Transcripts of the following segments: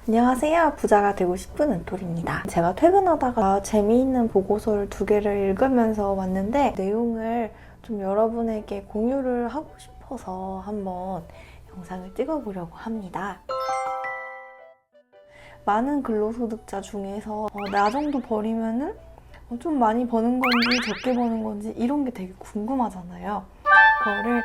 안녕하세요. 부자가 되고 싶은 은토리입니다. 제가 퇴근하다가 재미있는 보고서를 2개를 읽으면서 왔는데 내용을 좀 여러분에게 공유를 하고 싶어서 한번 영상을 찍어보려고 합니다. 많은 근로소득자 중에서 나 정도 버리면은 좀 많이 버는 건지 적게 버는 건지 이런 게 되게 궁금하잖아요. 그거를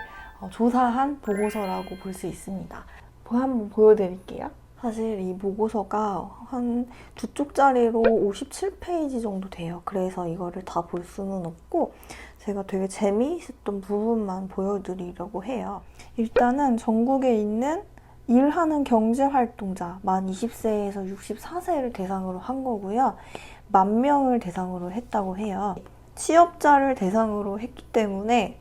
조사한 보고서라고 볼 수 있습니다. 한번 보여드릴게요. 사실 이 보고서가 한 2쪽짜리로 57페이지 정도 돼요. 그래서 이거를 다 볼 수는 없고 제가 되게 재미있었던 부분만 보여드리려고 해요. 일단은 전국에 있는 일하는 경제활동자 만 20세에서 64세를 대상으로 한 거고요. 10,000명을 대상으로 했다고 해요. 취업자를 대상으로 했기 때문에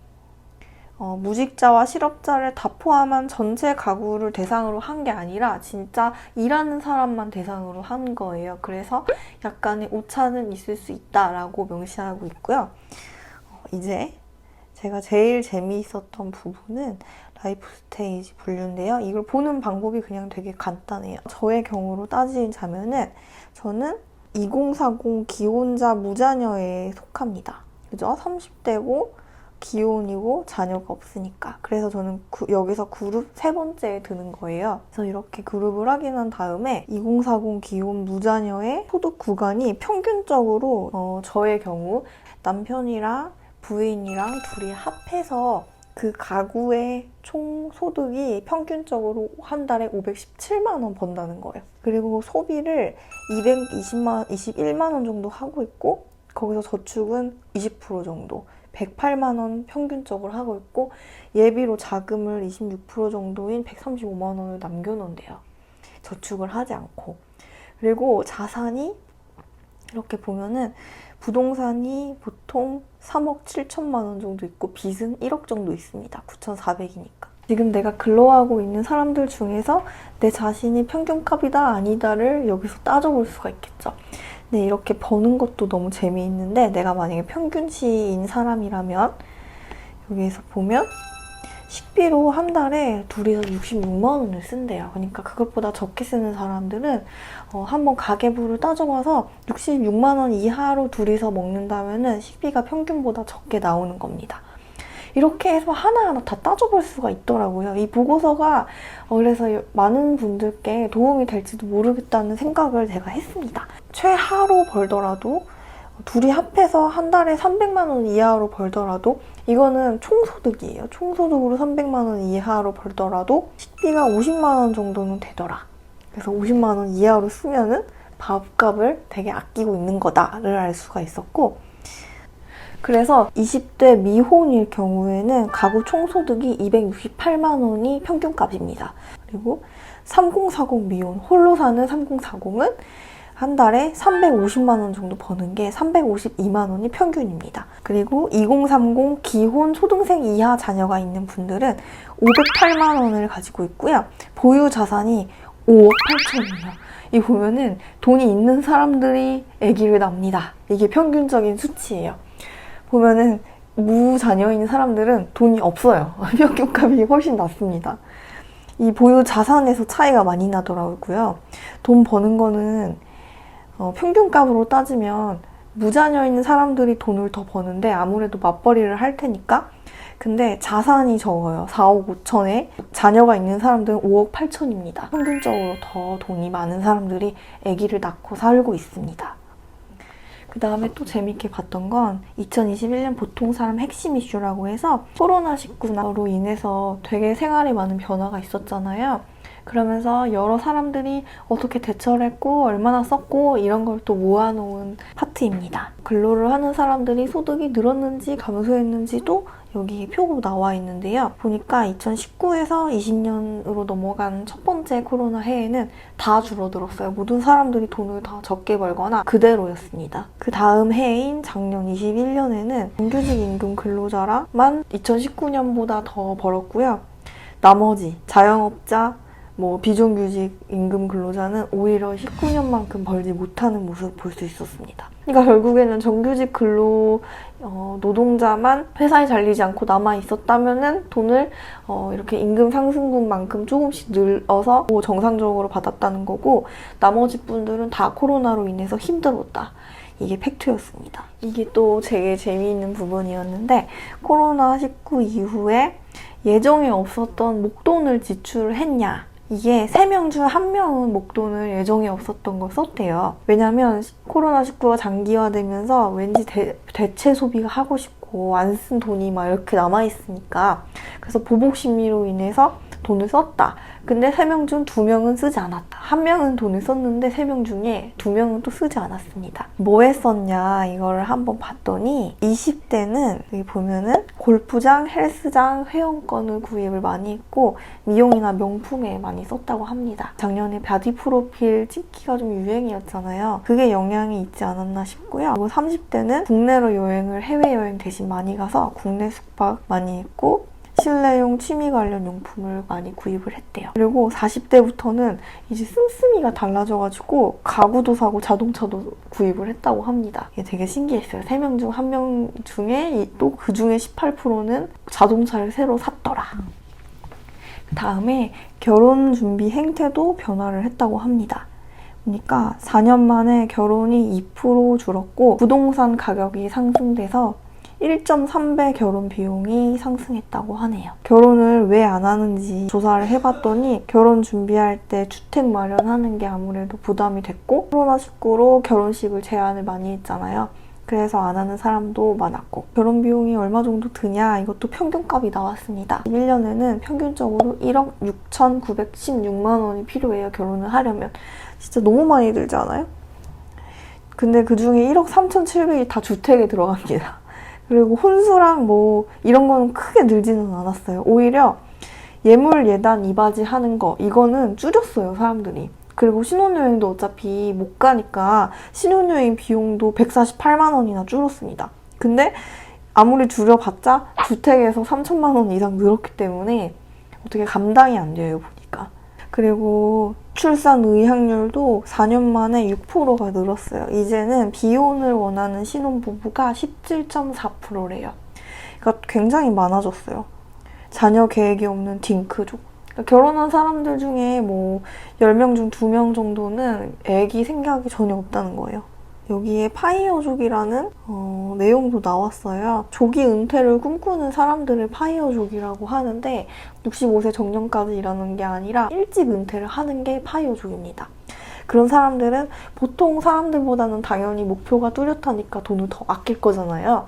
무직자와 실업자를 다 포함한 전체 가구를 대상으로 한 게 아니라 진짜 일하는 사람만 대상으로 한 거예요. 그래서 약간의 오차는 있을 수 있다라고 명시하고 있고요. 이제 제가 제일 재미있었던 부분은 라이프 스테이지 분류인데요. 이걸 보는 방법이 그냥 되게 간단해요. 저의 경우로 따지자면은 저는 2040 기혼자 무자녀에 속합니다. 그죠? 30대고 기혼이고 자녀가 없으니까. 그래서 저는 여기서 그룹 3번째에 드는 거예요. 그래서 이렇게 그룹을 확인한 다음에 2040 기혼 무자녀의 소득 구간이 평균적으로 저의 경우 남편이랑 부인이랑 둘이 합해서 그 가구의 총 소득이 평균적으로 한 달에 517만 원 번다는 거예요. 그리고 소비를 21만 원 정도 하고 있고 거기서 저축은 20% 정도 108만 원 평균적으로 하고 있고 예비로 자금을 26% 정도인 135만 원을 남겨놓은대요. 저축을 하지 않고. 그리고 자산이 이렇게 보면은 부동산이 보통 3억 7천만 원 정도 있고 빚은 1억 정도 있습니다. 9,400이니까. 지금 내가 근로하고 있는 사람들 중에서 내 자신이 평균값이다 아니다를 여기서 따져볼 수가 있겠죠. 네, 이렇게 버는 것도 너무 재미있는데 내가 만약에 평균치인 사람이라면 여기에서 보면 식비로 한 달에 둘이서 66만 원을 쓴대요. 그러니까 그것보다 적게 쓰는 사람들은 한번 가계부를 따져봐서 66만 원 이하로 둘이서 먹는다면은 식비가 평균보다 적게 나오는 겁니다. 이렇게 해서 하나하나 다 따져볼 수가 있더라고요. 이 보고서가 그래서 많은 분들께 도움이 될지도 모르겠다는 생각을 제가 했습니다. 최하로 벌더라도 둘이 합해서 한 달에 300만 원 이하로 벌더라도 이거는 총소득이에요. 총소득으로 300만 원 이하로 벌더라도 식비가 50만 원 정도는 되더라. 그래서 50만 원 이하로 쓰면은 밥값을 되게 아끼고 있는 거다를 알 수가 있었고 그래서 20대 미혼일 경우에는 가구 총소득이 268만 원이 평균값입니다. 그리고 3040 미혼, 홀로 사는 3040은 한 달에 350만 원 정도 버는 게 352만 원이 평균입니다. 그리고 2030 기혼 초등생 이하 자녀가 있는 분들은 508만 원을 가지고 있고요. 보유 자산이 5억 8천이에요. 이 보면은 돈이 있는 사람들이 아기를 낳습니다. 이게 평균적인 수치예요. 보면은 무자녀인 사람들은 돈이 없어요. 평균값이 훨씬 낮습니다. 이 보유 자산에서 차이가 많이 나더라고요. 돈 버는 거는 평균값으로 따지면 무자녀인 사람들이 돈을 더 버는데 아무래도 맞벌이를 할 테니까 근데 자산이 적어요. 4억 5천에 자녀가 있는 사람들은 5억 8천입니다. 평균적으로 더 돈이 많은 사람들이 아기를 낳고 살고 있습니다. 그 다음에 또 재밌게 봤던 건 2021년 보통 사람 핵심 이슈라고 해서 코로나19로 인해서 되게 생활에 많은 변화가 있었잖아요. 그러면서 여러 사람들이 어떻게 대처를 했고 얼마나 썼고 이런 걸 또 모아놓은 파트입니다. 근로를 하는 사람들이 소득이 늘었는지 감소했는지도 여기 표로 나와 있는데요. 보니까 2019에서 20년으로 넘어간 첫 번째 코로나 해에는 다 줄어들었어요. 모든 사람들이 돈을 다 적게 벌거나 그대로였습니다. 그 다음 해인 작년 21년에는 정규직 임금 근로자라만 2019년보다 더 벌었고요. 나머지 자영업자, 뭐 비정규직 임금 근로자는 오히려 19년만큼 벌지 못하는 모습을 볼 수 있었습니다. 그러니까 결국에는 정규직 근로 노동자만 회사에 잘리지 않고 남아 있었다면은 돈을 이렇게 임금 상승분만큼 조금씩 늘어서 정상적으로 받았다는 거고, 나머지 분들은 다 코로나로 인해서 힘들었다. 이게 팩트였습니다. 이게 또 되게 재미있는 부분이었는데, 코로나19 이후에 예정에 없었던 목돈을 지출했냐, 이게 3명 중 1명은 목돈을 예정에 없었던 걸 썼대요. 왜냐면 코로나19가 장기화되면서 왠지 대체 소비가 하고 싶고 안 쓴 돈이 막 이렇게 남아있으니까, 그래서 보복 심리로 인해서 돈을 썼다. 근데 3명 중 2명은 쓰지 않았다. 1명은 돈을 썼는데 3명 중에 2명은 또 쓰지 않았습니다. 뭐에 썼냐 이거를 한번 봤더니 20대는 여기 보면은 골프장, 헬스장, 회원권을 구입을 많이 했고 미용이나 명품에 많이 썼다고 합니다. 작년에 바디 프로필 찍기가 좀 유행이었잖아요. 그게 영향이 있지 않았나 싶고요. 그리고 30대는 국내로 여행을 해외여행 대신 많이 가서 국내 숙박 많이 했고 실내용 취미 관련 용품을 많이 구입을 했대요. 그리고 40대부터는 이제 씀씀이가 달라져가지고 가구도 사고 자동차도 구입을 했다고 합니다. 이게 되게 신기했어요. 3명 중 1명 중에 또 그 중에 18%는 자동차를 새로 샀더라. 다음에 결혼 준비 행태도 변화를 했다고 합니다. 그러니까 4년 만에 결혼이 2% 줄었고 부동산 가격이 상승돼서 1.3배 결혼 비용이 상승했다고 하네요. 결혼을 왜 안 하는지 조사를 해봤더니 결혼 준비할 때 주택 마련하는 게 아무래도 부담이 됐고 코로나19로 결혼식을 제한을 많이 했잖아요. 그래서 안 하는 사람도 많았고, 결혼 비용이 얼마 정도 드냐 이것도 평균값이 나왔습니다. 1년에는 평균적으로 1억 6,916만 원이 필요해요. 결혼을 하려면. 진짜 너무 많이 들지 않아요? 근데 그 중에 1억 3,700이 다 주택에 들어갑니다. 그리고 혼수랑 뭐 이런 거는 크게 늘지는 않았어요. 오히려 예물, 예단, 이바지 하는 거 이거는 줄였어요, 사람들이. 그리고 신혼여행도 어차피 못 가니까 신혼여행 비용도 148만 원이나 줄었습니다. 근데 아무리 줄여봤자 주택에서 3천만 원 이상 늘었기 때문에 어떻게 감당이 안 돼요, 보니까. 그리고 출산 의학률도 4년 만에 6%가 늘었어요. 이제는 비혼을 원하는 신혼부부가 17.4%래요. 그러니까 굉장히 많아졌어요. 자녀 계획이 없는 딩크족. 그러니까 결혼한 사람들 중에 뭐 10명 중 2명 정도는 애기 생각이 전혀 없다는 거예요. 여기에 파이어족이라는 내용도 나왔어요. 조기 은퇴를 꿈꾸는 사람들을 파이어족이라고 하는데 65세 정년까지 일하는 게 아니라 일찍 은퇴를 하는 게 파이어족입니다. 그런 사람들은 보통 사람들보다는 당연히 목표가 뚜렷하니까 돈을 더 아낄 거잖아요.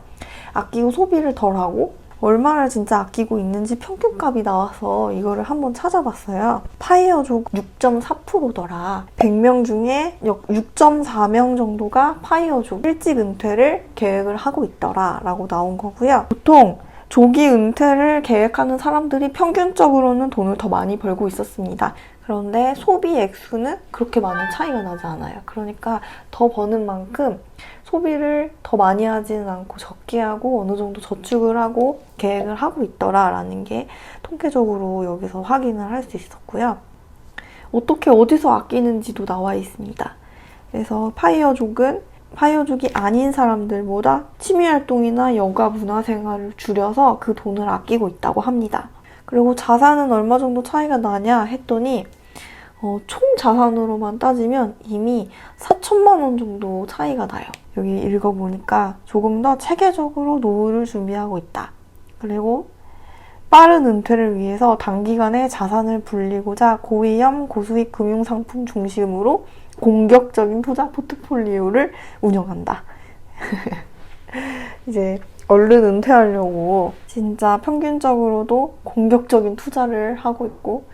아끼고 소비를 덜 하고 얼마를 진짜 아끼고 있는지 평균값이 나와서 이거를 한번 찾아봤어요. 파이어족 6.4%더라. 100명 중에 6.4명 정도가 파이어족 일찍 은퇴를 계획을 하고 있더라 라고 나온 거고요. 보통 조기 은퇴를 계획하는 사람들이 평균적으로는 돈을 더 많이 벌고 있었습니다. 그런데 소비 액수는 그렇게 많이 차이가 나지 않아요. 그러니까 더 버는 만큼 소비를 더 많이 하지는 않고 적게 하고 어느 정도 저축을 하고 계획을 하고 있더라라는 게 통계적으로 여기서 확인을 할 수 있었고요. 어떻게 어디서 아끼는지도 나와 있습니다. 그래서 파이어족이 아닌 사람들보다 취미활동이나 여가 문화생활을 줄여서 그 돈을 아끼고 있다고 합니다. 그리고 자산은 얼마 정도 차이가 나냐 했더니 총 자산으로만 따지면 이미 4천만 원 정도 차이가 나요. 여기 읽어보니까 조금 더 체계적으로 노후를 준비하고 있다. 그리고 빠른 은퇴를 위해서 단기간에 자산을 불리고자 고위험, 고수익 금융상품 중심으로 공격적인 투자 포트폴리오를 운영한다. 이제 얼른 은퇴하려고 진짜 평균적으로도 공격적인 투자를 하고 있고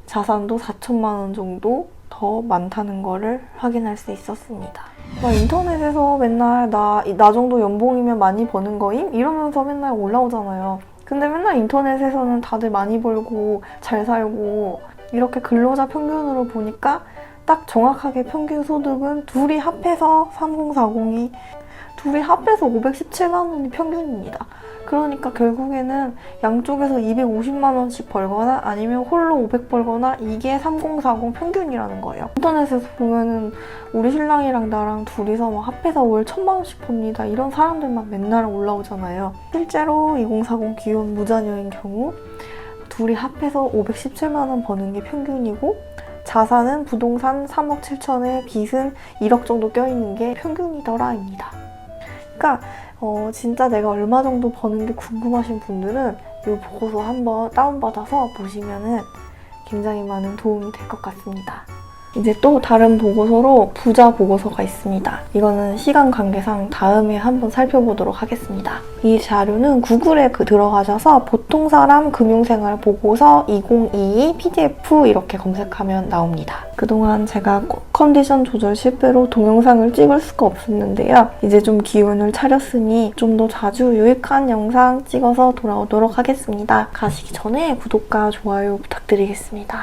자산도 4천만 원 정도 더 많다는 거를 확인할 수 있었습니다. 막 인터넷에서 맨날 나 정도 연봉이면 많이 버는 거임? 이러면서 맨날 올라오잖아요. 근데 맨날 인터넷에서는 다들 많이 벌고 잘 살고 이렇게 근로자 평균으로 보니까 딱 정확하게 평균 소득은 둘이 합해서 3040이 둘이 합해서 517만 원이 평균입니다. 그러니까 결국에는 양쪽에서 250만 원씩 벌거나 아니면 홀로 500 벌거나 이게 3040 평균이라는 거예요. 인터넷에서 보면은 우리 신랑이랑 나랑 둘이서 막 합해서 월 1000만 원씩 법니다. 이런 사람들만 맨날 올라오잖아요. 실제로 2040 기혼 무자녀인 경우 둘이 합해서 517만 원 버는 게 평균이고 자산은 부동산 3억 7천에 빚은 1억 정도 껴있는 게 평균이더라입니다. 그러니까 진짜 내가 얼마 정도 버는 게 궁금하신 분들은 이 보고서 한번 다운받아서 보시면은 굉장히 많은 도움이 될 것 같습니다. 이제 또 다른 보고서로 부자 보고서가 있습니다. 이거는 시간 관계상 다음에 한번 살펴보도록 하겠습니다. 이 자료는 구글에 들어가셔서 보통 사람 금융생활 보고서 2022 PDF 이렇게 검색하면 나옵니다. 그동안 제가 컨디션 조절 실패로 동영상을 찍을 수가 없었는데요. 이제 좀 기운을 차렸으니 좀 더 자주 유익한 영상 찍어서 돌아오도록 하겠습니다. 가시기 전에 구독과 좋아요 부탁드리겠습니다.